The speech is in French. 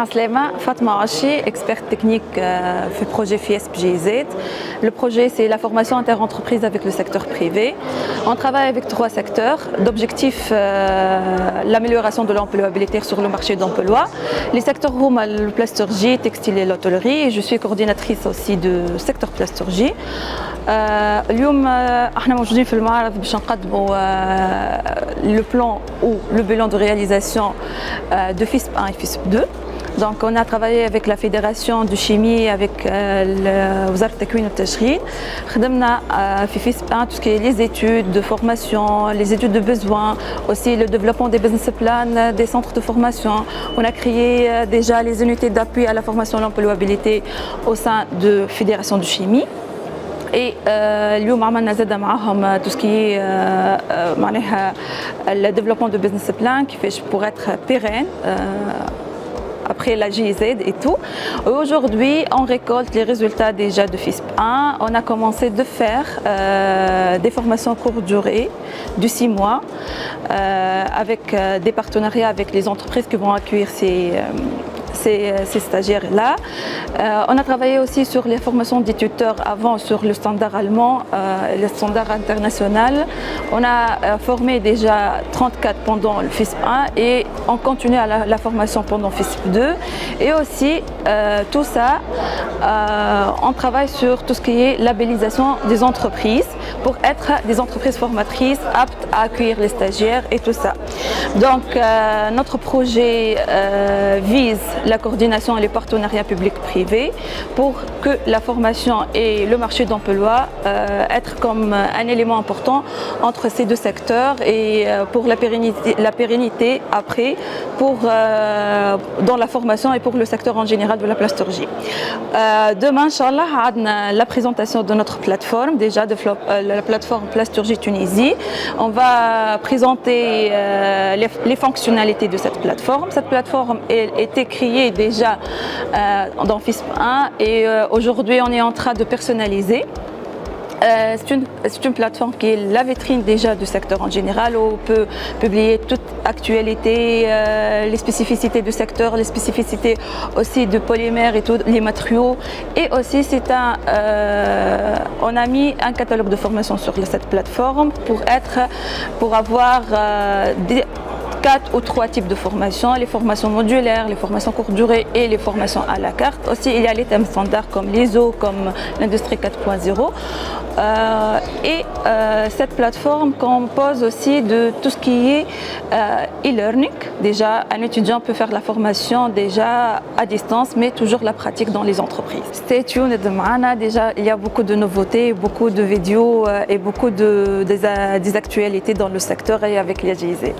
Aslema, Fatma Hachi, experte technique fait projet FIESP GIZ. Le projet, c'est la formation interentreprise avec le secteur privé. On travaille avec 3 secteurs. D'objectifs, l'amélioration de l'employabilité sur le marché d'emploi. Les secteurs هم البلاستورجي, textile et l'hôtellerie. Je suis coordinatrice aussi du secteur plasturgie. اليوم احنا موجودين في المعرض باش نقدموا le plan ou le bilan de réalisation de FISP 1 et FISP 2. Donc on a travaillé avec la Fédération de chimie, avec وزارة التكوين والتشغيل. خدمنا في FISP 1 tout ce qui est les études de formation, les études de besoins, aussi le développement des business plans, des centres de formation. On a créé déjà les unités d'appui à la formation et l'employabilité au sein de la Fédération de chimie. Et اليوم عملنا زادة معاهم tout ce qui est معناها le développement de business plan كيفاش pour être pérenne après la GIZ et tout. Aujourd'hui, on récolte les résultats déjà de FISP 1. On a commencé de faire des formations courte durée de 6 mois avec des partenariats avec les entreprises qui vont accueillir ces stagiaires-là. On a travaillé aussi sur les formations des tuteurs avant sur le standard allemand, le standard international. On a formé déjà 34 pendant le FISP 1 et on continue à la formation pendant FISP 2. Et aussi, tout ça, on travaille sur tout ce qui est labellisation des entreprises pour être des entreprises formatrices aptes à accueillir les stagiaires et tout ça. Donc, notre projet vise la coordination et les partenariats publics-privés pour que la formation et le marché d'emploi être comme un élément important entre ces 2 secteurs et pour la pérennité après pour, dans la formation et pour le secteur en général de la plasturgie. Demain, Inch'Allah, on a la présentation de notre plateforme, déjà de la plateforme Plasturgie Tunisie. On va présenter les fonctionnalités de cette plateforme. Cette plateforme a été créée déjà dans FISP 1 et aujourd'hui on est en train de personnaliser. C'est une plateforme qui est la vitrine déjà du secteur en général où on peut publier toute actualité, les spécificités du secteur, les spécificités aussi de polymères et tous les matériaux. Et aussi on a mis un catalogue de formation sur cette plateforme pour avoir 4 ou 3 types de formations, les formations modulaires, les formations courte durée et les formations à la carte. Aussi, il y a les thèmes standards comme l'ISO, comme l'industrie 4.0. Cette plateforme compose aussi de tout ce qui est e-learning. Déjà, un étudiant peut faire la formation déjà à distance, mais toujours la pratique dans les entreprises. Stay tuned معنا. Déjà, il y a beaucoup de nouveautés, beaucoup de vidéos et beaucoup des actualités dans le secteur et avec la GIZ.